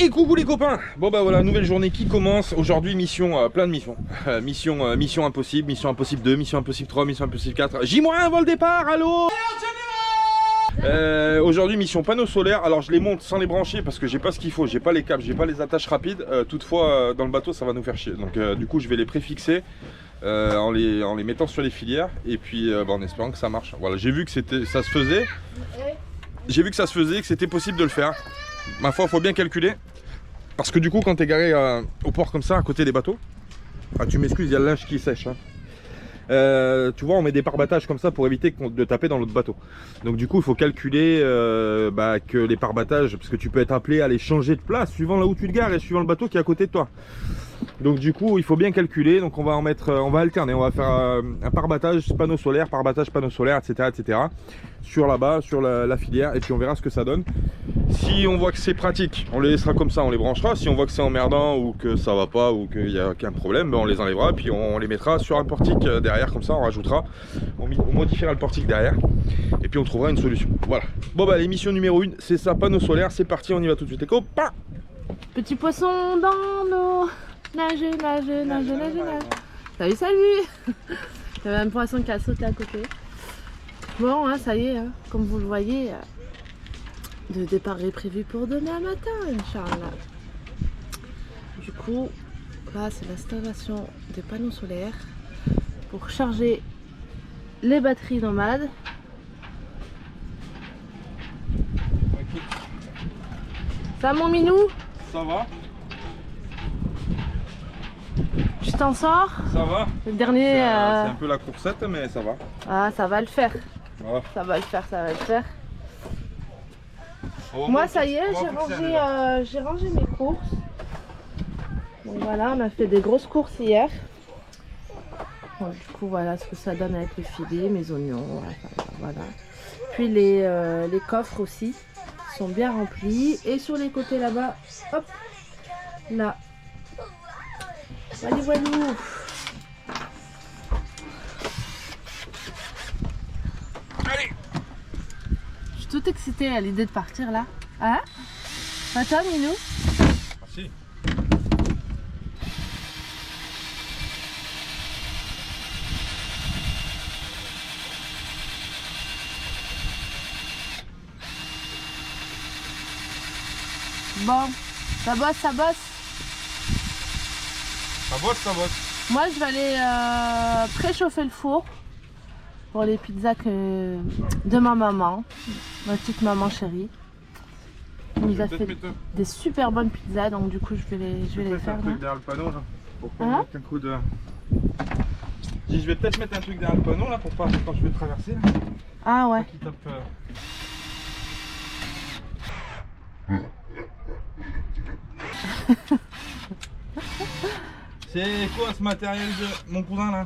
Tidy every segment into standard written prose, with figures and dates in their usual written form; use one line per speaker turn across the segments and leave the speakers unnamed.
Et coucou les copains. Bon bah voilà, nouvelle journée qui commence. Aujourd'hui mission, plein de missions. Mission impossible, mission impossible 2, mission impossible 3, mission impossible 4. J-1 vol départ, allô. Aujourd'hui mission panneau solaire. Alors je les monte sans les brancher parce que j'ai pas ce qu'il faut. J'ai pas les câbles, j'ai pas les attaches rapides. Toutefois dans le bateau ça va nous faire chier. Donc du coup je vais les préfixer en les mettant sur les filières. Et puis en espérant que ça marche. Voilà, j'ai vu que ça se faisait. J'ai vu que ça se faisait, que c'était possible de le faire. Ma foi, faut bien calculer. Parce que du coup, quand tu es garé au port comme ça, à côté des bateaux, tu m'excuses, il y a le linge qui sèche. Hein. Tu vois, on met des pare-battages comme ça pour éviter de taper dans l'autre bateau. Donc du coup, il faut calculer que les pare-battages, parce que tu peux être appelé à les changer de place suivant là où tu te gares et suivant le bateau qui est à côté de toi. Donc du coup, il faut bien calculer. Donc on va en mettre, on va alterner. On va faire un pare-battage panneau solaire, pare-battage panneau solaire, etc. Sur là-bas, sur la filière, et puis on verra ce que ça donne. Si on voit que c'est pratique, on les laissera comme ça, on les branchera. Si on voit que c'est emmerdant ou que ça va pas ou qu'il n'y a aucun problème, on les enlèvera, puis on les mettra sur un portique derrière, comme ça on rajoutera, on modifiera le portique derrière, et puis on trouvera une solution. Voilà. Bon bah l'émission numéro 1, c'est ça, panneau solaire, c'est parti, on y va tout de suite les copains.
Petit poisson dans l'eau, nage. Salut. Il y avait un poisson qui a sauté à côté. Bon, hein, ça y est, hein, comme vous le voyez, le départ est prévu pour demain matin, Inch'Allah. Du coup, là, c'est l'installation des panneaux solaires pour charger les batteries nomades.
Okay.
Ça, mon minou?
Ça va?
Tu t'en sors?
Ça va?
Le dernier...
C'est un peu la coursette, mais ça va.
Ah, ça va le faire.
Voilà.
Ça va le faire. Moi, ça y est, j'ai rangé mes courses. Donc voilà, on a fait des grosses courses hier. Bon, du coup, voilà ce que ça donne avec le filet, mes oignons. Voilà. Puis les coffres aussi sont bien remplis. Et sur les côtés là-bas, hop, là. Voilà.
Allez.
Je suis toute excitée à l'idée de partir là. Hein? Pas toi, Minou?
Merci.
Bon, ça bosse.
Ça bosse.
Moi, je vais aller préchauffer le four pour les pizzas de ma maman, ma petite maman chérie. Elle nous a fait des super bonnes pizzas, donc du coup, je vais les faire.
Un truc derrière le panneau là, pour qu'on
Hein?
mette un coup de... Je vais peut-être mettre un truc derrière le panneau là pour pas quand je vais traverser là.
Ah ouais.
Qui tape, C'est quoi ce matériel de mon cousin là?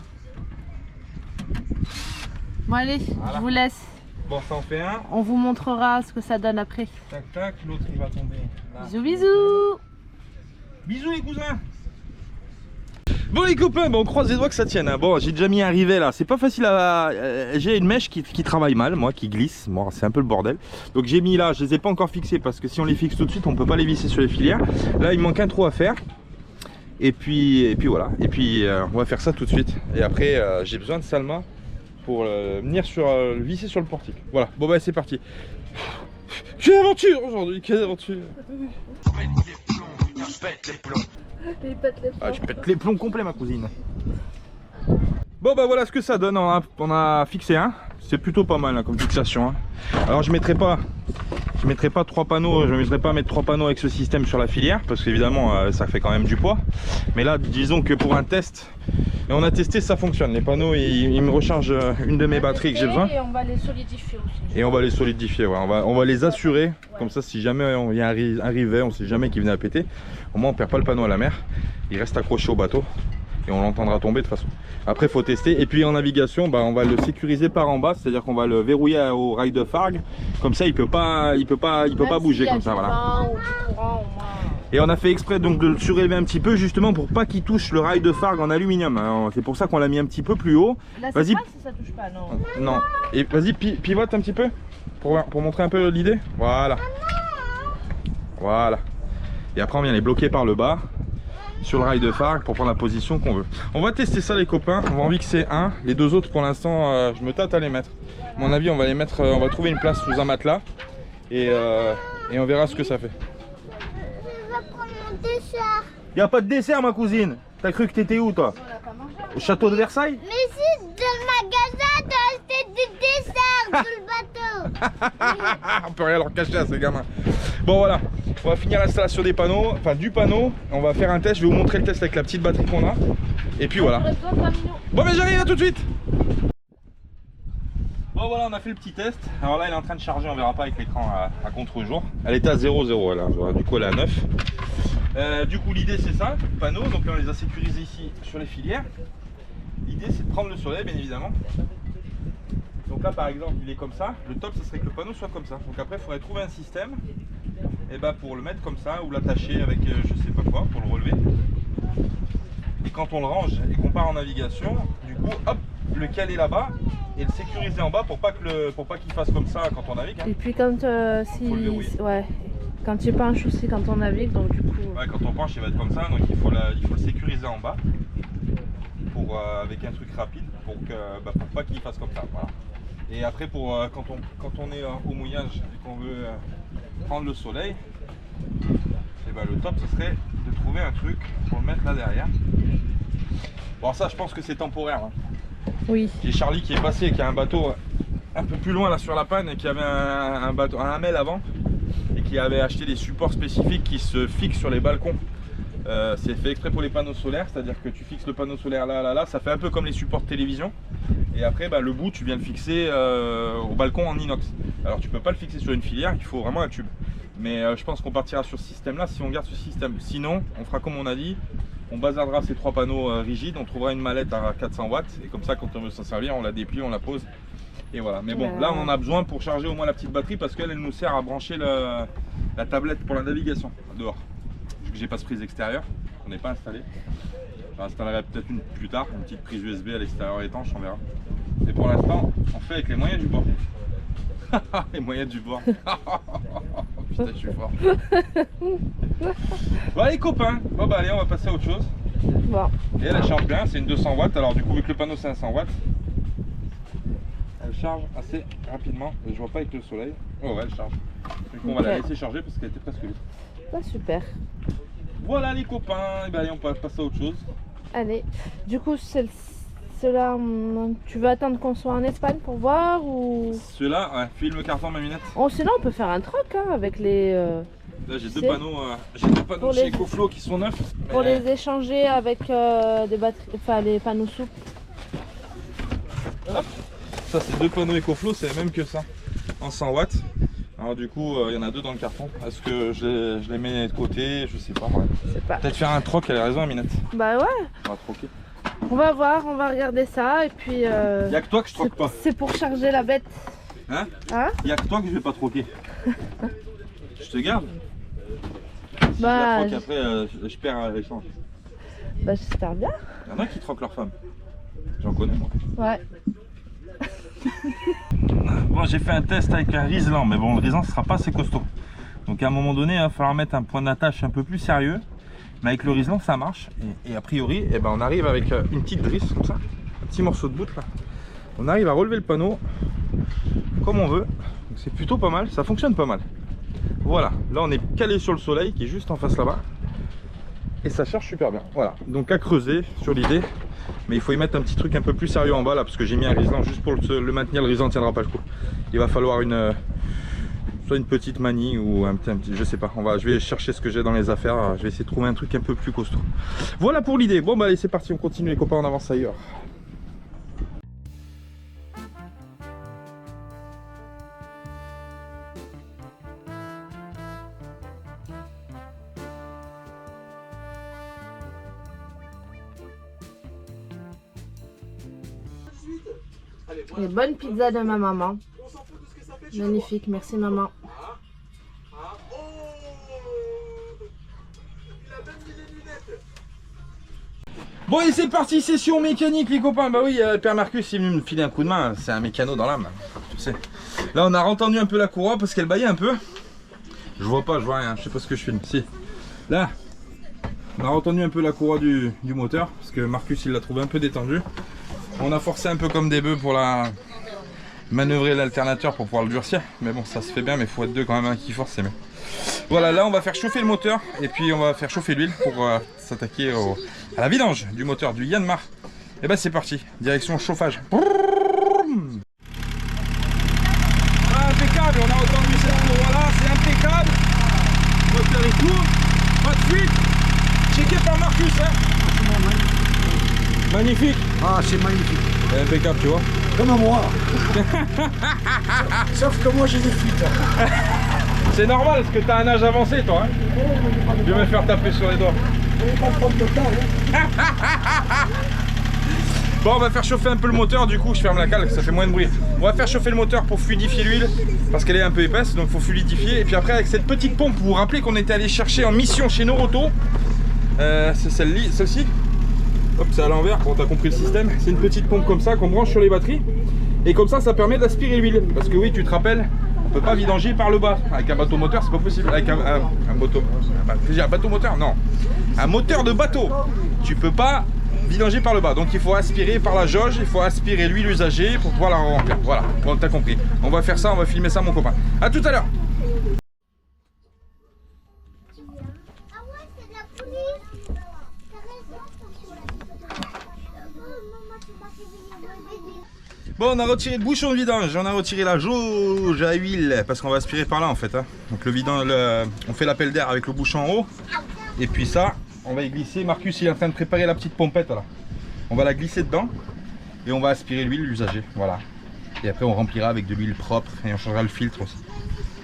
Bon allez,
Voilà.
je vous laisse.
Bon, ça en fait un.
On vous montrera ce que ça donne après.
Tac tac, l'autre il va tomber là.
Bisous.
Bisous les cousins. Bon les copains, on croise les doigts que ça tienne. Hein. Bon, j'ai déjà mis un rivet là, c'est pas facile à... j'ai une mèche qui travaille mal, moi, qui glisse. Bon, c'est un peu le bordel. Donc j'ai mis là, je les ai pas encore fixés parce que si on les fixe tout de suite, on peut pas les visser sur les filières. Là, il manque un trou à faire. Et puis voilà. Et puis on va faire ça tout de suite. Et après, j'ai besoin de Salma pour venir visser sur le portique. Voilà, bon bah c'est parti. Quelle aventure aujourd'hui, quelle aventure. Ah, tu pètes les plombs complets ma cousine. Bon bah voilà ce que ça donne, on a fixé un. C'est plutôt pas mal hein, comme fixation. Hein. Alors je mettrai pas 3 panneaux, je ne mettrai pas mettre 3 panneaux avec ce système sur la filière parce qu'évidemment ça fait quand même du poids. Mais là disons que pour un test, et on a testé, ça fonctionne. Les panneaux ils me rechargent une de mes batteries que j'ai besoin.
Et on va les solidifier aussi.
Et on va les solidifier, ouais. on va les assurer, comme ça si jamais il y a un rivet, on sait jamais qu'il venait à péter, au moins on perd pas le panneau à la mer, il reste accroché au bateau et on l'entendra tomber de toute façon. Après il faut tester, et puis en navigation on va le sécuriser par en bas, c'est à dire qu'on va le verrouiller au rail de Fargue, comme ça il peut pas bouger comme ça, voilà. Et on a fait exprès donc de le surélever un petit peu justement pour pas qu'il touche le rail de Fargue en aluminium. C'est pour ça qu'on l'a mis un petit peu plus haut.
Vas-y. Ça touche pas, non.
Non. Et vas-y pivote un petit peu pour montrer un peu l'idée. Voilà. Voilà. Et après on vient les bloquer par le bas sur le rail de phare pour prendre la position qu'on veut. On va tester ça les copains, on va en fixer un. Les deux autres pour l'instant je me tâte à les mettre. À mon avis on va les mettre, on va trouver une place sous un matelas et on verra ce que ça fait.
Je vais prendre mon dessert.
Y a pas de dessert ma cousine. T'as cru que t'étais où toi? Au château de Versailles?
Mais si dans le magasin t'as acheté du dessert sur le bateau.
On peut rien leur cacher à ces gamins. Bon voilà, on va finir l'installation des panneaux, enfin du panneau. On va faire un test, je vais vous montrer le test avec la petite batterie qu'on a. Et puis voilà. Bon mais j'arrive, à tout de suite. Bon voilà, on a fait le petit test. Alors là elle est en train de charger, on verra pas avec l'écran à contre-jour. Elle était à 0,0 là, du coup elle est à 9. Du coup l'idée c'est ça, panneau, donc là on les a sécurisés ici sur les filières. L'idée c'est de prendre le soleil bien évidemment. Donc là par exemple il est comme ça, le top ça serait que le panneau soit comme ça. Donc après il faudrait trouver un système et pour le mettre comme ça ou l'attacher avec je sais pas quoi pour le relever. Et quand on le range et qu'on part en navigation, du coup hop, le caler là-bas et le sécuriser en bas pour pas qu'il fasse comme ça quand on navigue. Hein.
Et puis quand
Faut le verrouiller.
ouais, quand il n'y a pas un souci quand on navigue, donc du coup.
Ouais, quand on penche il va être comme ça, donc il faut le sécuriser en bas pour avec un truc rapide pour pas qu'il fasse comme ça. Voilà. Et après quand on est au mouillage et qu'on veut prendre le soleil, et le top ce serait de trouver un truc pour le mettre là derrière. Bon ça je pense que c'est temporaire. Hein.
Oui.
J'ai Charlie qui est passé, qui a un bateau un peu plus loin là sur la panne et qui avait un bateau, un hamel avant et qui avait acheté des supports spécifiques qui se fixent sur les balcons. C'est fait exprès pour les panneaux solaires, c'est-à-dire que tu fixes le panneau solaire là, ça fait un peu comme les supports de télévision. Et après le bout tu viens le fixer au balcon en inox. Alors tu peux pas le fixer sur une filière, il faut vraiment un tube. Mais je pense qu'on partira sur ce système là si on garde ce système. Sinon on fera comme on a dit, on bazardera ces trois panneaux rigides, on trouvera une mallette à 400 watts et comme ça quand on veut s'en servir on la déplie, on la pose et voilà. Mais bon là on en a besoin pour charger au moins la petite batterie parce qu'elle nous sert à brancher la tablette pour la navigation dehors. J'ai pas de prise extérieure, on n'est pas installé. J'installerai peut-être une plus tard, une petite prise USB à l'extérieur étanche, on verra. Et pour l'instant, on fait avec les moyens du bord. Les moyens du bord. Putain, je suis fort. Bon les copains, allez, on va passer à autre chose.
Bon.
Et elle charge bien, c'est une 200 watts. Alors du coup, vu que le panneau c'est un 100 watts, elle charge assez rapidement. Et je vois pas avec le soleil. Oh ouais, elle charge. Du coup, on va la laisser charger parce qu'elle était presque vide.
Bah, super.
Voilà les copains, allez on peut passer à autre chose.
Allez, du coup ceux-là, tu veux attendre qu'on soit en Espagne pour voir ou...
Ceux-là, ouais, file le carton ma minette.
Oh sinon on peut faire un troc hein, avec les...
Là j'ai deux panneaux chez EcoFlow qui sont neufs.
Pour les échanger avec des batteries, enfin les panneaux souples.
Hop. Ça c'est deux panneaux EcoFlow, c'est même que ça, en 100 watts. Alors du coup, il y en a deux dans le carton. Est-ce que je les mets de côté? Je sais pas. Ouais. Peut-être faire un troc, elle a raison, Aminette.
Bah ouais.
On va troquer.
On va voir, on va regarder ça et puis...
Y'a que toi que je troque pas.
C'est pour charger la bête.
Hein?
Hein?
Y'a que toi que je vais pas troquer. Je te garde. Si
bah,
je la troque après, je perds l'échange.
Bah j'espère bien.
Y'en a qui troquent leur femme. J'en connais moi.
Ouais.
Bon, j'ai fait un test avec un riselant, mais bon, le riselant ne sera pas assez costaud. Donc à un moment donné, il va falloir mettre un point d'attache un peu plus sérieux. Mais avec le riselant, ça marche. Et a priori, on arrive avec une petite drisse comme ça, un petit morceau de bout là. On arrive à relever le panneau comme on veut. Donc c'est plutôt pas mal, ça fonctionne pas mal. Voilà, là on est calé sur le soleil qui est juste en face là-bas. Et ça charge super bien. Voilà, donc à creuser sur l'idée. Mais il faut y mettre un petit truc un peu plus sérieux en bas là parce que j'ai mis un riselant juste pour le maintenir, le riselant ne tiendra pas le coup. Il va falloir soit une petite manie ou un petit, je sais pas, je vais chercher ce que j'ai dans les affaires, je vais essayer de trouver un truc un peu plus costaud. Voilà pour l'idée. Bon allez c'est parti, on continue les copains, on avance ailleurs.
Les bonnes pizzas de ma maman. Magnifique, merci maman.
Bon et c'est parti, session mécanique les copains. Bah oui, Père Marcus il est venu me filer un coup de main, c'est un mécano dans l'âme, tu sais. Là on a entendu un peu la courroie parce qu'elle baillait un peu. Je vois rien, je sais pas ce que je filme. Si. Là, on a retendu un peu la courroie du moteur parce que Marcus il l'a trouvé un peu détendu. On a forcé un peu comme des bœufs pour manœuvrer l'alternateur pour pouvoir le durcir. Mais bon, ça se fait bien, mais il faut être deux quand même, un qui force, c'est mieux. Voilà, là on va faire chauffer le moteur et puis on va faire chauffer l'huile pour s'attaquer à la vidange du moteur du Yanmar. Et bah c'est parti, direction chauffage. Ah, impeccable, on a entendu cette courroie-là, c'est impeccable. Le moteur est court, pas de fuite. Checké par Marcus, hein. Magnifique.
Ah, c'est magnifique.
Impeccable, tu vois.
Comme moi. Sauf que moi j'ai des fuites.
C'est normal parce que t'as un âge avancé, toi. Hein. Je vais me faire taper sur les doigts. Bon, on va faire chauffer un peu le moteur, du coup je ferme la cale, ça fait moins de bruit. On va faire chauffer le moteur pour fluidifier l'huile parce qu'elle est un peu épaisse, donc il faut fluidifier. Et puis après avec cette petite pompe, vous vous rappelez qu'on était allé chercher en mission chez Noroto. C'est celle-ci. Hop, c'est à l'envers, bon t'as compris le système. C'est une petite pompe comme ça qu'on branche sur les batteries. Et comme ça permet d'aspirer l'huile. Parce que oui, tu te rappelles, on peut pas vidanger par le bas. Avec un bateau moteur, c'est pas possible. Avec un bateau moteur, non. Un moteur de bateau, tu peux pas vidanger par le bas. Donc il faut aspirer par la jauge, il faut aspirer l'huile usagée pour pouvoir la remplir. Voilà, bon t'as compris. On va faire ça, on va filmer ça mon copain. A tout à l'heure. Bon, on a retiré le bouchon de vidange, on a retiré la jauge à huile parce qu'on va aspirer par là en fait. Hein. Donc on fait l'appel d'air avec le bouchon en haut. Et puis ça, on va y glisser. Marcus il est en train de préparer la petite pompette là. On va la glisser dedans et on va aspirer l'huile usagée. Voilà. Et après on remplira avec de l'huile propre et on changera le filtre aussi.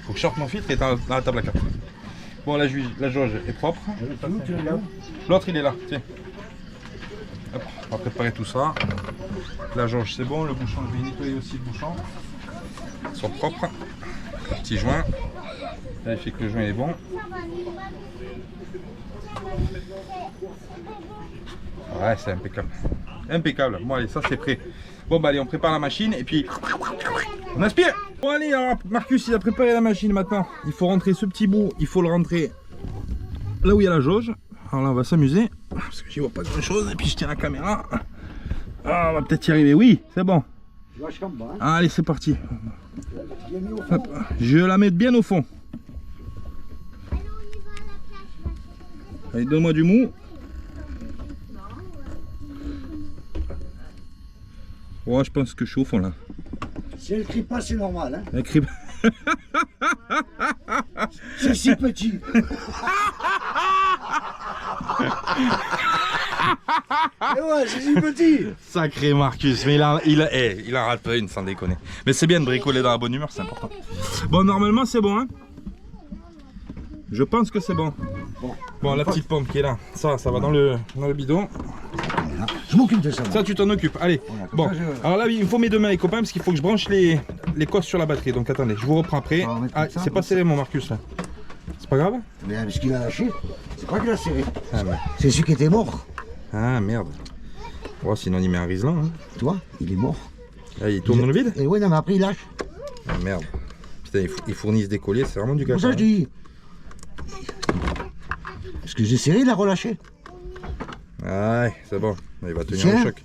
Faut que je sorte mon filtre et dans la table à carte. Bon, la jauge est propre. L'autre il est là. Tiens. Hop, on va préparer tout ça. La jauge c'est bon, le bouchon, je vais nettoyer aussi le bouchon. Ils sont propres. Le petit joint. Vérifier que le joint est bon. Ouais, c'est impeccable. Impeccable. Bon allez, ça c'est prêt. Bon bah allez, on prépare la machine et puis on aspire. Bon allez, alors Marcus il a préparé la machine maintenant. Il faut rentrer ce petit bout, il faut le rentrer là où il y a la jauge. Alors là on va s'amuser parce que j'y vois pas grand chose et puis je tiens la caméra. Ah, on va peut-être y arriver, oui, c'est bon. Allez, c'est parti. Hop. Je la mets bien au fond. Allez, donne-moi du mou. Ouais, je pense que je suis au fond là.
Si elle crie pas, c'est normal. Hein.
Elle crie...
C'est si petit. Et ouais, c'est si petit.
Sacré Marcus, mais il en rate pas une sans déconner. Mais c'est bien de bricoler dans la bonne humeur, c'est important. Bon, normalement c'est bon, hein. Je pense que c'est bon. Bon, la petite pompe qui est là, ça va dans le bidon.
Je m'occupe de ça.
Ça, tu t'en occupes. Allez. Bon, alors là, il me faut mes deux mains, les copains, parce qu'il faut que je branche les cosses sur la batterie. Donc attendez, je vous reprends après. Ah, c'est pas serré, mon Marcus là. C'est pas grave?
Mais ce qu'il a lâché, c'est pas qu'il a serré.
Ah, mais...
C'est celui qui était mort.
Ah merde. Oh, sinon il met un riselant. Hein.
Tu vois, il est mort.
Ah, il tourne dans le vide?
Et ouais, non, mais après il lâche.
Ah merde. Putain, ils fournissent des colliers, c'est vraiment du gâchis.
C'est pour ça que je dis. Parce que j'ai serré, il a relâché.
Ouais, c'est bon. Il va tenir le choc.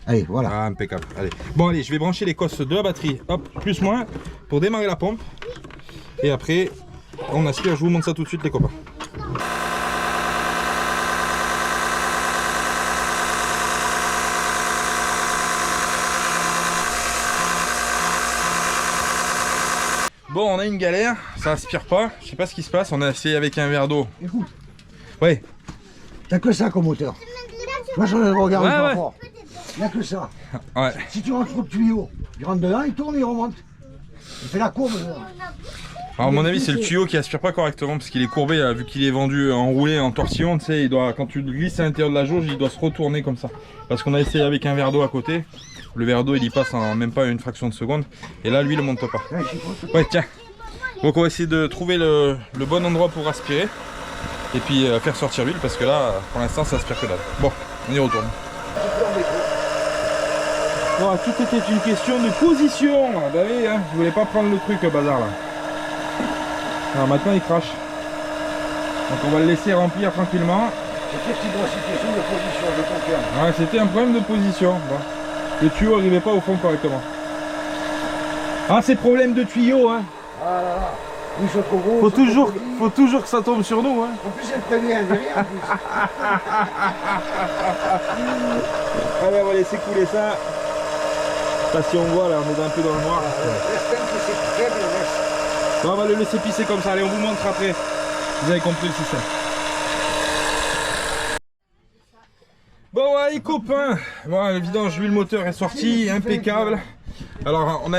Allez, voilà.
Ah, impeccable. Allez. Bon, allez, je vais brancher les cosses de la batterie. Hop, plus moins, pour démarrer la pompe. Et après, on aspire. Je vous montre ça tout de suite, les copains. Bon, on a une galère, ça aspire pas, je sais pas ce qui se passe, on a essayé avec un verre d'eau.
Écoute.
Ouais.
T'as que ça comme moteur. Moi je regarde pas
ouais.
fort. Il n'y a que ça.
Ouais.
Si tu rentres trop de tuyau, il rentre dedans, il tourne, il remonte. Il fait la courbe.
Alors à mon avis c'est le tuyau qui aspire pas correctement parce qu'il est courbé, vu qu'il est vendu enroulé en tortillon, tu sais, il doit, quand tu le glisses à l'intérieur de la jauge, il doit se retourner comme ça. Parce qu'on a essayé avec un verre d'eau à côté. Le verre d'eau il y passe en même pas une fraction de seconde. Et là lui il ne monte pas. Ouais tiens. Donc on va essayer de trouver le bon endroit pour aspirer. Et puis faire sortir l'huile parce que là pour l'instant ça aspire que dalle. Bon, on y retourne. Bon, tout était une question de position. Bah oui, hein, je voulais pas prendre le truc bazar là. Alors maintenant il crache. Donc on va le laisser remplir tranquillement.
C'est une question de position, je confirme.
Ouais, c'était un problème de position. Bon. Le tuyau n'arrivait pas au fond correctement. Ah, c'est problème de tuyau, hein.
Ah là là. Oui, c'est trop gros.
Faut toujours que ça tombe sur nous, hein.
En plus, elle prévient derrière en plus.
Allez, on va laisser couler ça. Pas si on voit là, on est un peu dans le noir.
L'espèce que c'est faible, laisse.
Bon, on va le laisser pisser comme ça. Allez, on vous montre après. Vous avez compris le système. Bon, allez copains. Bon, évidemment, l'huile moteur est sortie, impeccable. Alors,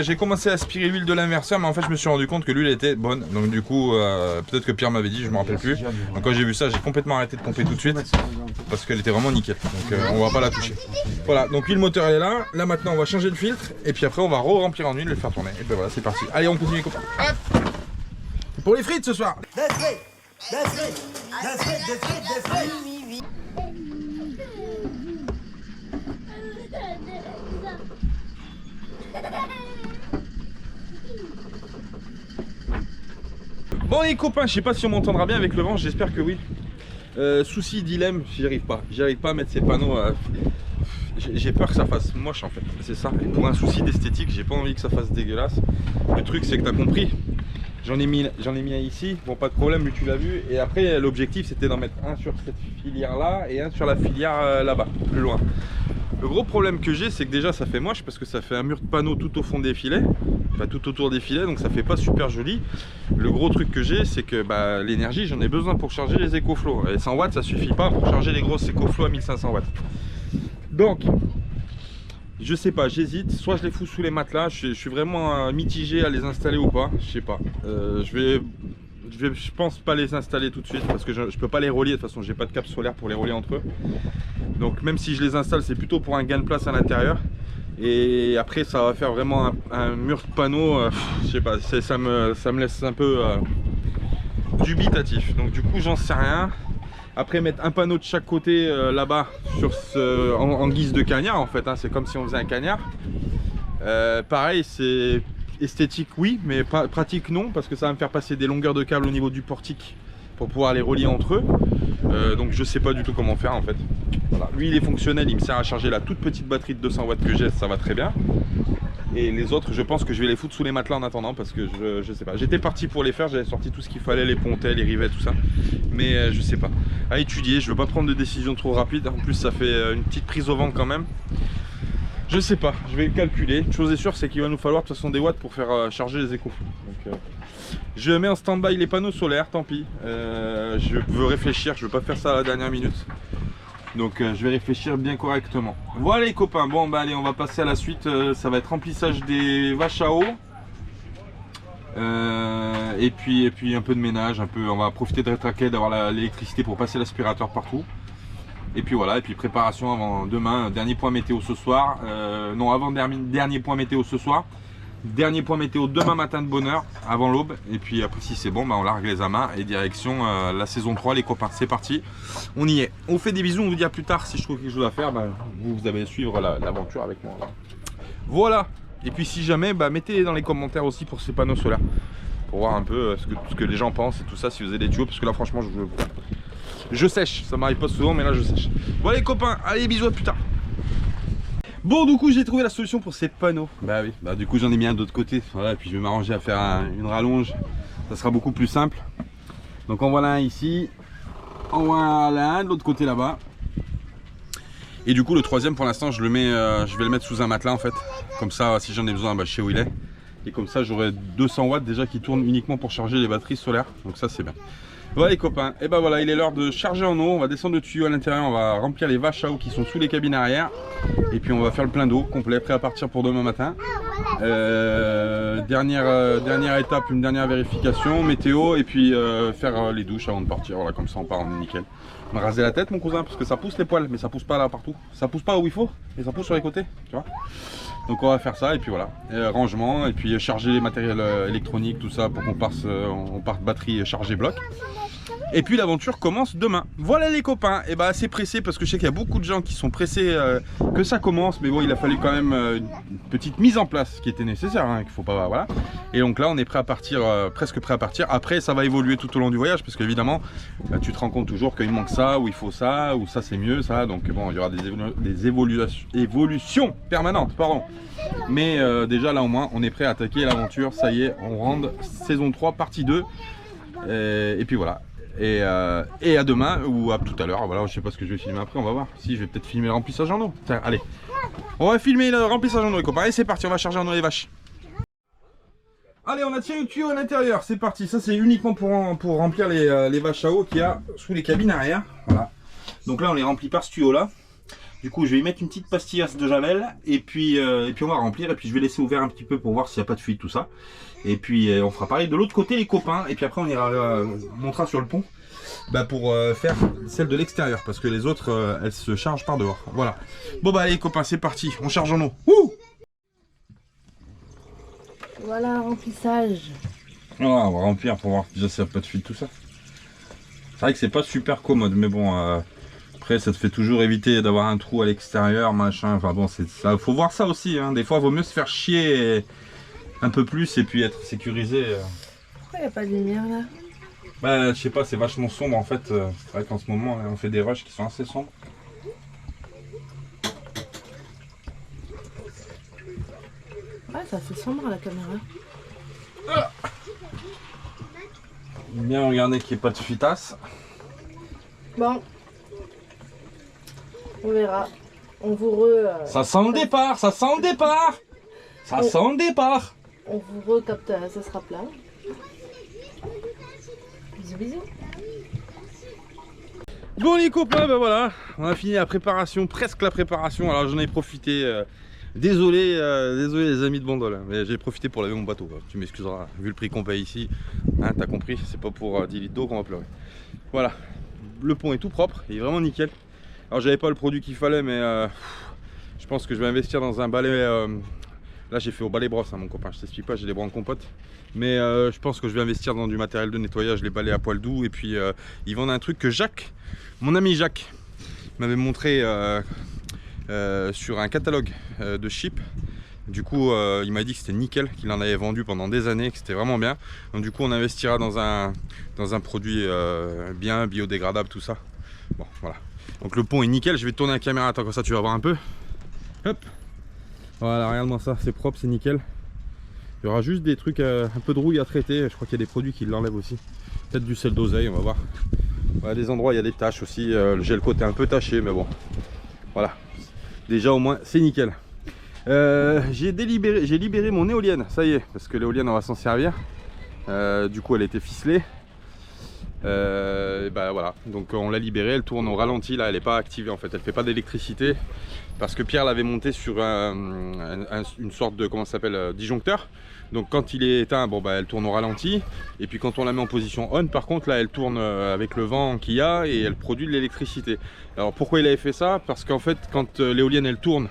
j'ai commencé à aspirer l'huile de l'inverseur, mais en fait, je me suis rendu compte que l'huile était bonne. Donc, du coup, peut-être que Pierre m'avait dit, je me rappelle plus. Donc, quand j'ai vu ça, j'ai complètement arrêté de pomper tout de suite parce qu'elle était vraiment nickel. Donc, on va pas la toucher. Voilà, donc l'huile moteur elle est là. Là, maintenant, on va changer le filtre et puis après, on va re-remplir en huile et le faire tourner. Et ben voilà, c'est parti. Allez, on continue, les copains. Hop. Pour les frites ce soir. Bon les copains, je sais pas si on m'entendra bien avec le vent, j'espère que oui. Souci, dilemme, j'y arrive pas à mettre ces panneaux. J'ai peur que ça fasse moche en fait, c'est ça. Et pour un souci d'esthétique, j'ai pas envie que ça fasse dégueulasse. Le truc c'est que t'as compris. J'en ai mis un ici, bon pas de problème, lui tu l'as vu. Et après l'objectif c'était d'en mettre un sur cette filière là et un sur la filière là-bas, plus loin. Le gros problème que j'ai, c'est que déjà ça fait moche parce que ça fait un mur de panneaux tout au fond des filets, enfin tout autour des filets, donc ça fait pas super joli. Le gros truc que j'ai, c'est que l'énergie, j'en ai besoin pour charger les EcoFlow. Et 100 watts, ça suffit pas pour charger les grosses EcoFlow à 1500 watts. Donc, je sais pas, j'hésite. Soit je les fous sous les matelas, je suis vraiment mitigé à les installer ou pas, je sais pas. Je pense pas les installer tout de suite parce que je peux pas les relier. De toute façon, j'ai pas de câble solaire pour les relier entre eux. Donc même si je les installe, c'est plutôt pour un gain de place à l'intérieur. Et après, ça va faire vraiment un mur de panneaux. Je sais pas, ça me laisse un peu dubitatif. Donc du coup, j'en sais rien. Après, mettre un panneau de chaque côté là-bas en guise de cagnard, en fait, hein, c'est comme si on faisait un cagnard. Pareil, c'est esthétique oui, mais pratique non, parce que ça va me faire passer des longueurs de câble au niveau du portique pour pouvoir les relier entre eux. Donc je sais pas du tout comment faire en fait. Voilà. Lui il est fonctionnel, il me sert à charger la toute petite batterie de 200 watts que j'ai, ça va très bien. Et les autres, je pense que je vais les foutre sous les matelas en attendant, parce que je sais pas. J'étais parti pour les faire, j'avais sorti tout ce qu'il fallait, les pontets, les rivets, tout ça. Mais je sais pas. À étudier, je veux pas prendre de décision trop rapide. En plus ça fait une petite prise au vent quand même. Je sais pas, je vais le calculer. Une chose est sûre, c'est qu'il va nous falloir de toute façon des watts pour faire charger les EcoFlow. Donc je mets en stand-by les panneaux solaires, tant pis. Je veux réfléchir, je veux pas faire ça à la dernière minute. Donc je vais réfléchir bien correctement. Voilà les copains, bon bah allez, on va passer à la suite. Ça va être remplissage des vaches à eau. Et puis un peu de ménage, on va profiter de rétraquer, d'avoir l'électricité pour passer l'aspirateur partout. Et puis voilà, et puis préparation avant demain, dernier point météo ce soir, non avant dernier point météo ce soir, dernier point météo demain matin de bonne heure, avant l'aube, et puis après si c'est bon, bah, on largue les amas et direction la saison 3 les copains, c'est parti, on y est. On fait des bisous, on vous dit à plus tard, si je trouve quelque chose à faire, bah, vous allez suivre l'aventure avec moi. Voilà, et puis si jamais, bah, mettez dans les commentaires aussi pour ces panneaux solaires, pour voir un peu ce que les gens pensent et tout ça, si vous avez des tuyaux, parce que là franchement je sèche, ça m'arrive pas souvent mais là je sèche. Bon les copains, allez bisous, à plus tard. Bon du coup j'ai trouvé la solution pour ces panneaux. Bah oui, bah du coup j'en ai mis un d'autre côté. Voilà, et puis je vais m'arranger à faire une rallonge. Ça sera beaucoup plus simple. Donc en voilà un ici. En voilà un de l'autre côté là-bas. Et du coup le troisième pour l'instant je vais le mettre sous un matelas en fait. Comme ça si j'en ai besoin, bah, je sais où il est. Et comme ça j'aurai 200 watts déjà qui tournent uniquement pour charger les batteries solaires. Donc ça c'est bien. Voilà les copains, et ben voilà, il est l'heure de charger en eau. On va descendre le tuyau à l'intérieur, on va remplir les vaches à eau qui sont sous les cabines arrière. Et puis on va faire le plein d'eau complet, prêt à partir pour demain matin. Dernière étape, une dernière vérification, météo, et puis faire les douches avant de partir. Voilà, comme ça on part, on est nickel. On va raser la tête mon cousin, parce que ça pousse les poils, mais ça pousse pas là partout. Ça pousse pas où il faut, mais ça pousse sur les côtés, tu vois. Donc on va faire ça, et puis voilà, rangement, et puis charger les matériels électroniques, tout ça, pour qu'on parte batterie chargée bloc. Et puis l'aventure commence demain. Voilà les copains, et bah assez pressé parce que je sais qu'il y a beaucoup de gens qui sont pressés que ça commence. Mais bon, il a fallu quand même une petite mise en place qui était nécessaire, hein, qu'il faut pas, voilà. Et donc là on est prêt à partir, presque prêt à partir. Après ça va évoluer tout au long du voyage parce qu'évidemment tu te rends compte toujours qu'il manque ça, ou il faut ça, ou ça c'est mieux ça. Donc bon, il y aura des évolutions permanentes, pardon. Mais déjà là au moins on est prêt à attaquer l'aventure. Ça y est, on rentre saison 3 partie 2. Et puis voilà. Et à demain ou à tout à l'heure. Voilà, je sais pas ce que je vais filmer après, on va voir. Si, je vais peut-être filmer le remplissage en eau. Tiens, allez, on va filmer le remplissage en eau les copains. Allez, c'est parti, on va charger en eau les vaches. Allez, on a tiré le tuyau à l'intérieur, c'est parti. Ça c'est uniquement pour remplir les vaches à eau qu'il y a sous les cabines arrière. Voilà. Donc là on les remplit par ce tuyau là. Du coup je vais y mettre une petite pastillasse de javel et puis on va remplir, et puis je vais laisser ouvert un petit peu pour voir s'il n'y a pas de fuite, tout ça. Et puis on fera pareil de l'autre côté les copains, et puis après on ira montera sur le pont pour faire celle de l'extérieur parce que les autres elles se chargent par dehors. Voilà. Bon bah allez les copains, c'est parti, on charge en eau. Ouh,
Voilà un remplissage.
voilà, on va remplir pour voir déjà s'il n'y a pas de fuite, tout ça. C'est vrai que c'est pas super commode, mais bon après ça te fait toujours éviter d'avoir un trou à l'extérieur, machin. Enfin bon, c'est ça, faut voir ça aussi, hein. Des fois il vaut mieux se faire chier un peu plus et puis être sécurisé.
Pourquoi il n'y a pas de lumière là?
Bah je sais pas, c'est vachement sombre en fait. C'est vrai qu'en ce moment on fait des rushs qui sont assez sombres.
Ouais, ça fait sombre à la caméra.
Bien regarder qu'il n'y ait pas de fuitasse.
Bon. On verra. On vous
Ça sent le départ, ça sent le départ. Ça sent le départ.
On vous recapte, ça sera plat. Bisous bisous.
Bon les copains, ben voilà, on a fini la préparation, presque la préparation. Alors j'en ai profité, désolé les amis de Bandol, mais j'ai profité pour laver mon bateau. Tu m'excuseras, vu le prix qu'on paye ici, hein, t'as compris, c'est pas pour 10 litres d'eau qu'on va pleurer. Voilà, le pont est tout propre, il est vraiment nickel. Alors j'avais pas le produit qu'il fallait, mais je pense que je vais investir dans un balai. Là j'ai fait au balai brosse, hein, mon copain, je t'explique pas, j'ai les bras en compote. Mais je pense que je vais investir dans du matériel de nettoyage, les balais à poil doux. Et puis ils vendent un truc que Jacques, mon ami Jacques, m'avait montré sur un catalogue de Chip. Du coup il m'a dit que c'était nickel, qu'il en avait vendu pendant des années, que c'était vraiment bien. Donc du coup on investira dans un produit bien biodégradable, tout ça. Bon voilà. Donc le pont est nickel, je vais tourner la caméra, attends, comme ça tu vas voir un peu. Hop. Voilà, regarde-moi ça, c'est propre, c'est nickel. Il y aura juste des trucs, un peu de rouille à traiter. Je crois qu'il y a des produits qui l'enlèvent aussi. Peut-être du sel d'oseille, on va voir. Voilà, des endroits il y a des taches aussi. Le gel coat est un peu taché, mais bon. Voilà. Déjà au moins c'est nickel. J'ai libéré mon éolienne, ça y est, parce que l'éolienne on va s'en servir. Du coup elle était ficelée. Bah voilà, donc on l'a libérée, elle tourne au ralenti là, elle n'est pas activée en fait, elle fait pas d'électricité parce que Pierre l'avait montée sur une sorte de, comment ça s'appelle, disjoncteur. Donc quand il est éteint, bon bah elle tourne au ralenti, et puis quand on la met en position on, par contre là elle tourne avec le vent qu'il y a et elle produit de l'électricité. Alors pourquoi il avait fait ça? Parce qu'en fait quand l'éolienne elle tourne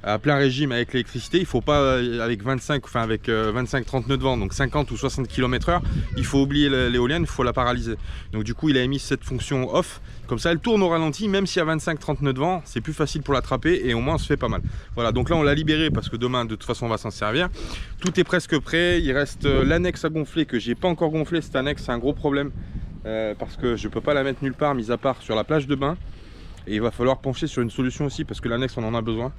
à plein régime avec l'électricité, il faut pas avec 25-30 nœuds de vent, donc 50 ou 60 km/h, il faut oublier l'éolienne, il faut la paralyser. Donc du coup il a mis cette fonction off, comme ça elle tourne au ralenti, même s'il y a 25-30 nœuds de vent, c'est plus facile pour l'attraper et au moins on se fait pas mal. Voilà, donc là on l'a libéré parce que demain de toute façon on va s'en servir. Tout est presque prêt, il reste l'annexe à gonfler que j'ai pas encore gonflé. Cette annexe c'est un gros problème parce que je peux pas la mettre nulle part mis à part sur la plage de bain, et il va falloir pencher sur une solution aussi parce que l'annexe on en a besoin.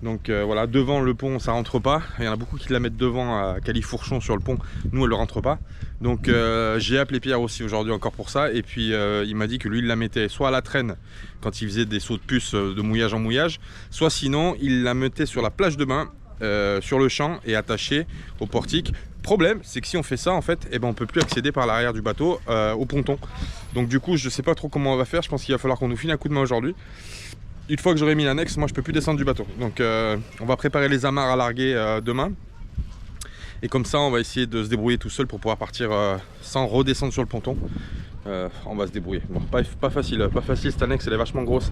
Donc voilà, devant le pont ça rentre pas, il y en a beaucoup qui la mettent devant à Califourchon sur le pont, nous elle ne rentre pas. Donc j'ai appelé Pierre aussi aujourd'hui encore pour ça, et puis il m'a dit que lui il la mettait soit à la traîne quand il faisait des sauts de puce de mouillage en mouillage, soit sinon il la mettait sur la plage de bain, sur le champ et attachée au portique. Problème c'est que si on fait ça en fait, eh ben, on peut plus accéder par l'arrière du bateau au ponton. Donc du coup je sais pas trop comment on va faire, je pense qu'il va falloir qu'on nous file un coup de main aujourd'hui. Une fois que j'aurai mis l'annexe, moi je peux plus descendre du bateau. Donc on va préparer les amarres à larguer demain. Et comme ça on va essayer de se débrouiller tout seul pour pouvoir partir sans redescendre sur le ponton. On va se débrouiller. Bon, pas facile cette annexe, elle est vachement grosse.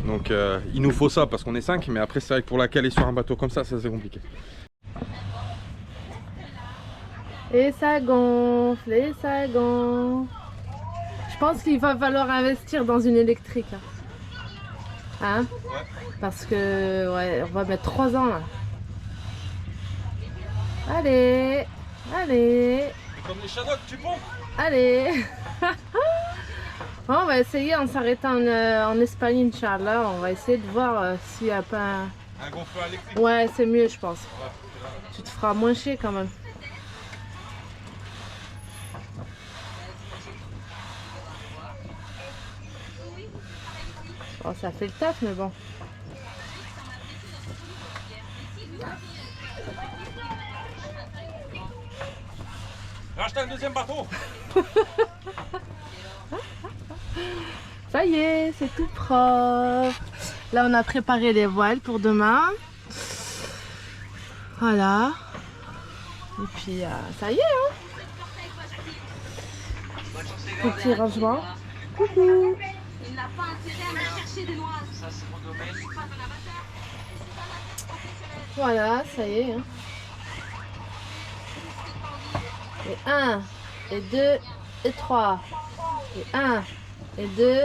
Donc il nous faut ça parce qu'on est 5, mais après c'est vrai que pour la caler sur un bateau comme ça, c'est compliqué.
Et ça gonfle, et ça gonfle. pense qu'il va falloir investir dans une électrique. Hein?
Ouais.
Parce que, ouais, on va mettre 3 ans là. Allez, allez,
Comme les Shadocks, tu pompes.
allez. Bon, on va essayer en s'arrêtant en Espagne, Inch'Allah. On va essayer de voir s'il n'y a pas
Un gonfleur électrique.
Ouais, c'est mieux, je pense.
Ouais, c'est là.
Tu te feras moins chier quand même. Bon, ça fait le taf, mais bon.
Rachète un deuxième bateau.
Ça y est, c'est tout propre. Là, on a préparé les voiles pour demain. Voilà. Et puis, ça y est, hein. Petit rangement. Coucou.
Il n'a pas intérêt à me chercher des noises. Ça, c'est mon domaine.
Voilà, ça y est. Hein. Et 1, et 2, et 3. Et 1, et 2.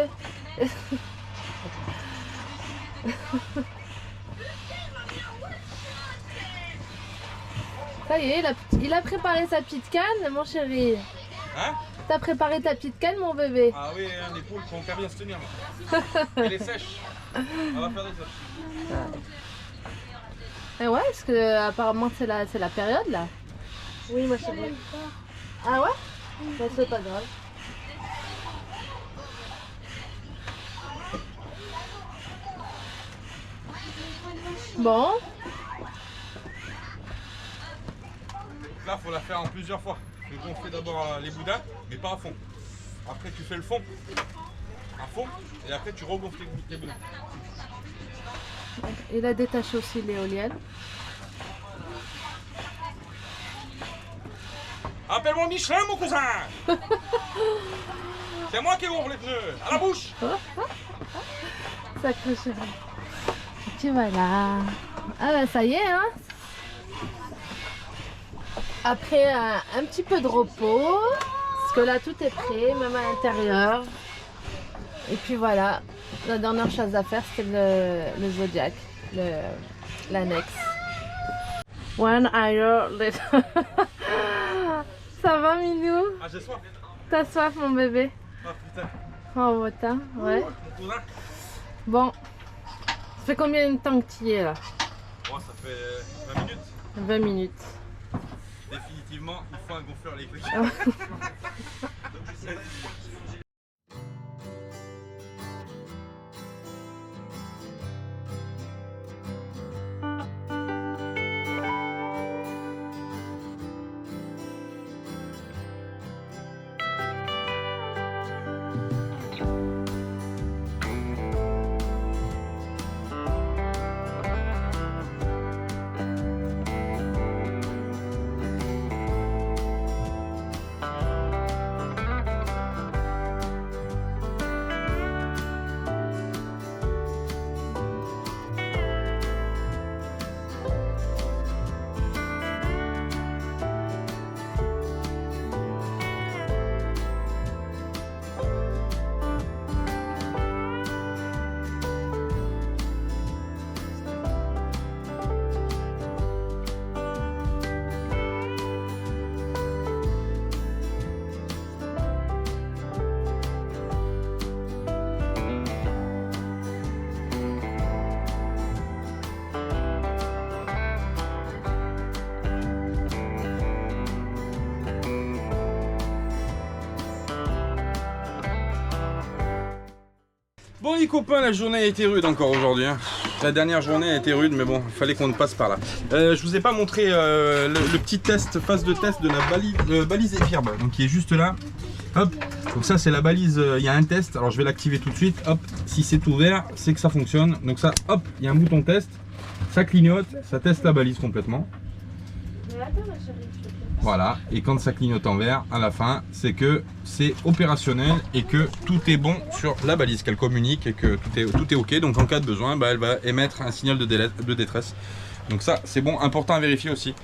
Ça y est, il a préparé sa petite canne, mon chéri.
Hein?
T'as préparé ta petite canne, mon bébé.
Ah oui, hein, les poules sont qu'à bien se tenir. Elle est sèche. On va faire des sèches.
Et ouais, parce que apparemment c'est la période là. Oui, moi chérie. Ah ouais? Bah, c'est pas grave. Bon.
Là, faut la faire en plusieurs fois. Tu fais gonfler d'abord les boudins, mais pas à fond. Après, tu fais le fond à fond, et après, tu regonfles les boudins.
Il a détaché aussi l'éolienne.
Appelle-moi Michelin, mon cousin. C'est moi qui ouvre les pneus. À la bouche.
Sacré chéri. Et puis voilà. Ah bah ça y est, hein. Après un petit peu de repos, parce que là tout est prêt, même à l'intérieur. Et puis voilà, la dernière chose à faire c'était le Zodiac, l'annexe. One hour later. Ça va Minou?
Ah, j'ai soif.
T'as soif mon bébé?
Ah, putain.
Oh putain, ouais.
Mon cousin.
Bon, ça fait combien de temps que tu y es là?
Bon, ça fait 20 minutes.
20 minutes.
Définitivement, il faut un gonfleur électrique. Bon les copains, la journée a été rude encore aujourd'hui. Hein. La dernière journée a été rude, mais bon, il fallait qu'on passe par là. Je vous ai pas montré le petit test, phase de test de la balise EFIRB, donc qui est juste là. Hop, donc ça c'est la balise, il y a un test, alors je vais l'activer tout de suite. Hop, si c'est ouvert, c'est que ça fonctionne. Donc ça, hop, il y a un bouton test, ça clignote, ça teste la balise complètement. Voilà, et quand ça clignote en vert, à la fin, c'est que c'est opérationnel et que tout est bon sur la balise, qu'elle communique et que tout est ok. Donc en cas de besoin, bah, elle va émettre un signal de détresse. Donc ça, c'est bon, important à vérifier aussi.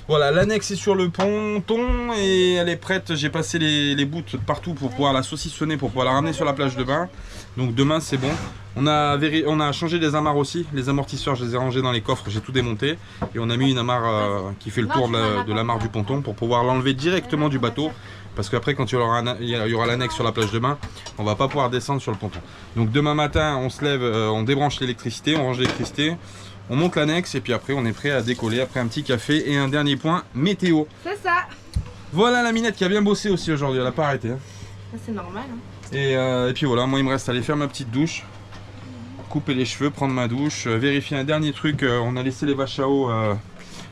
Voilà, l'annexe est sur le ponton et elle est prête. J'ai passé les bouts partout pour pouvoir la saucissonner, pour pouvoir la ramener sur la plage de bain. Donc demain c'est bon. On a changé les amarres aussi. Les amortisseurs, je les ai rangés dans les coffres, j'ai tout démonté. Et on a mis une amarre qui fait le tour de l'amarre du ponton pour pouvoir l'enlever directement du bateau. Parce qu'après quand il y aura l'annexe sur la plage de bain, on va pas pouvoir descendre sur le ponton. Donc demain matin on se lève, on débranche l'électricité, on range l'électricité. On monte l'annexe et puis après on est prêt à décoller après un petit café et un dernier point météo.
C'est ça.
Voilà la Minette qui a bien bossé aussi aujourd'hui, elle a pas arrêté. Hein.
C'est normal. Hein.
Et puis voilà, moi il me reste à aller faire ma petite douche, couper les cheveux, prendre ma douche, vérifier un dernier truc. On a laissé les vaches à eau,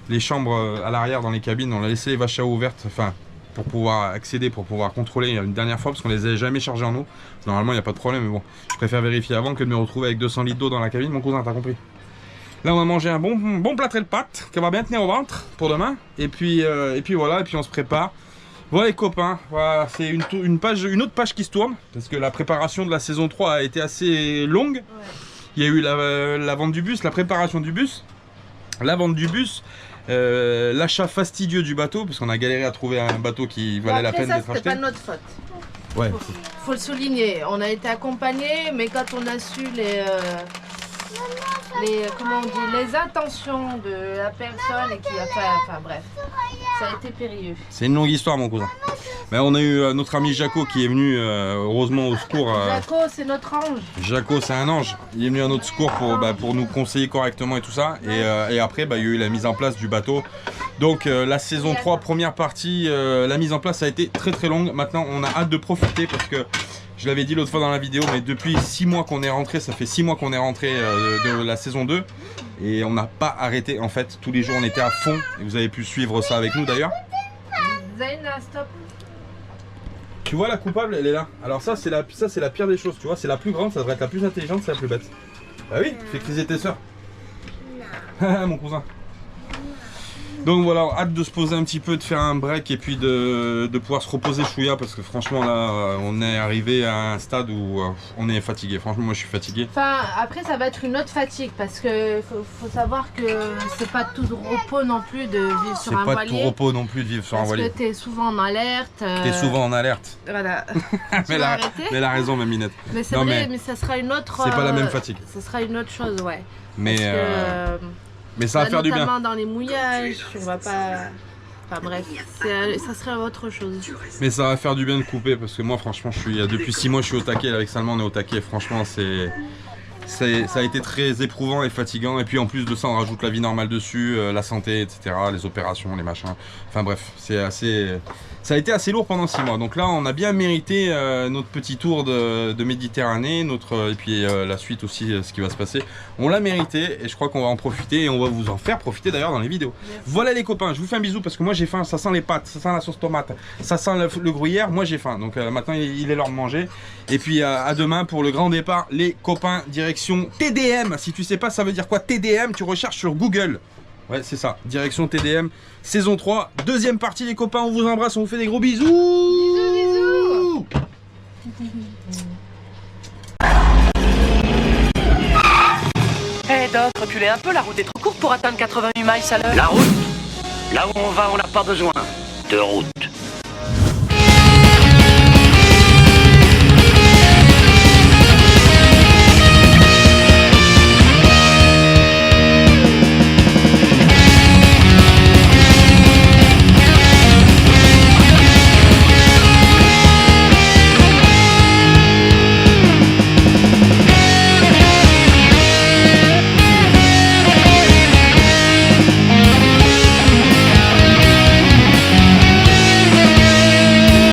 les chambres à l'arrière dans les cabines, on a laissé les vaches à eau ouvertes, enfin pour pouvoir accéder, pour pouvoir contrôler une dernière fois parce qu'on les avait jamais chargées en eau. Normalement il n'y a pas de problème mais bon, je préfère vérifier avant que de me retrouver avec 200 litres d'eau dans la cabine. Mon cousin, t'as compris? Là on va manger un bon plâtré de pâtes qui va bien tenir au ventre pour demain. Et puis voilà, et puis on se prépare. Voilà les copains, voilà, c'est une autre page qui se tourne. Parce que la préparation de la saison 3 a été assez longue. Ouais. Il y a eu la vente du bus, la préparation du bus, la vente du bus, l'achat fastidieux du bateau, parce qu'on a galéré à trouver un bateau qui valait la peine d'être acheté.
C'était pas notre faute.
Ouais.
Faut le souligner, on a été accompagnés, mais quand on a su comment on dit, les intentions de la personne et qui a fait, enfin bref, ça a été périlleux.
C'est une longue histoire mon cousin. Mais on a eu notre ami Jaco qui est venu heureusement au secours.
Jaco c'est notre ange.
Jaco c'est un ange, il est venu à notre secours pour nous conseiller correctement et tout ça. Et après il y a eu la mise en place du bateau. Donc la saison 3 première partie, la mise en place a été très longue. Maintenant on a hâte de profiter parce que je l'avais dit l'autre fois dans la vidéo, mais depuis 6 mois qu'on est rentré, ça fait 6 mois qu'on est rentré de la saison 2 et on n'a pas arrêté en fait. Tous les jours on était à fond et vous avez pu suivre ça avec nous d'ailleurs.
Zaina, stop.
Tu vois la coupable, elle est là. Alors ça c'est la pire des choses, tu vois, c'est la plus grande, ça devrait être la plus intelligente, c'est la plus bête. Bah oui, fais criser tes soeurs. Non. Mon cousin. Donc voilà, hâte de se poser un petit peu, de faire un break et puis de pouvoir se reposer chouïa parce que franchement là on est arrivé à un stade où on est fatigué. Franchement moi je suis fatigué.
Enfin après ça va être une autre fatigue parce que faut savoir que c'est pas tout repos non plus de vivre sur un voilier. C'est pas tout
repos non plus de vivre sur un voilier.
Parce que t'es souvent en alerte.
T'es souvent en alerte.
Voilà.
mais elle a raison ma Minette.
Mais c'est vrai, mais ça sera une autre.
C'est pas la même fatigue.
Ça sera une autre chose, ouais.
Mais mais ça va faire du bien.
Notamment dans les mouillages, on va pas... Enfin bref, ça serait autre chose.
Mais ça va faire du bien de couper parce que moi franchement depuis 6 mois je suis au taquet, avec Salman on est au taquet. Franchement ça a été très éprouvant et fatigant et puis en plus de ça on rajoute la vie normale dessus, la santé etc, les opérations, les machins. Enfin bref, ça a été assez lourd pendant 6 mois. Donc là on a bien mérité notre petit tour de Méditerranée, et puis la suite aussi, ce qui va se passer. On l'a mérité et je crois qu'on va en profiter et on va vous en faire profiter d'ailleurs dans les vidéos. Merci. Voilà les copains, je vous fais un bisou parce que moi j'ai faim, ça sent les pâtes, ça sent la sauce tomate, ça sent le gruyère, moi j'ai faim. Donc maintenant il est l'heure de manger. Et puis à demain pour le grand départ, les copains, direction TDM. Si tu sais pas ça veut dire quoi TDM, tu recherches sur Google. Ouais c'est ça, direction TDM, saison 3, deuxième partie les copains, on vous embrasse, on vous fait des gros bisous.
Bisous.
Hé Doc, reculez un peu, la route est trop courte pour atteindre 88 miles à l'heure.
La route? Là où on va, on n'a pas besoin de route.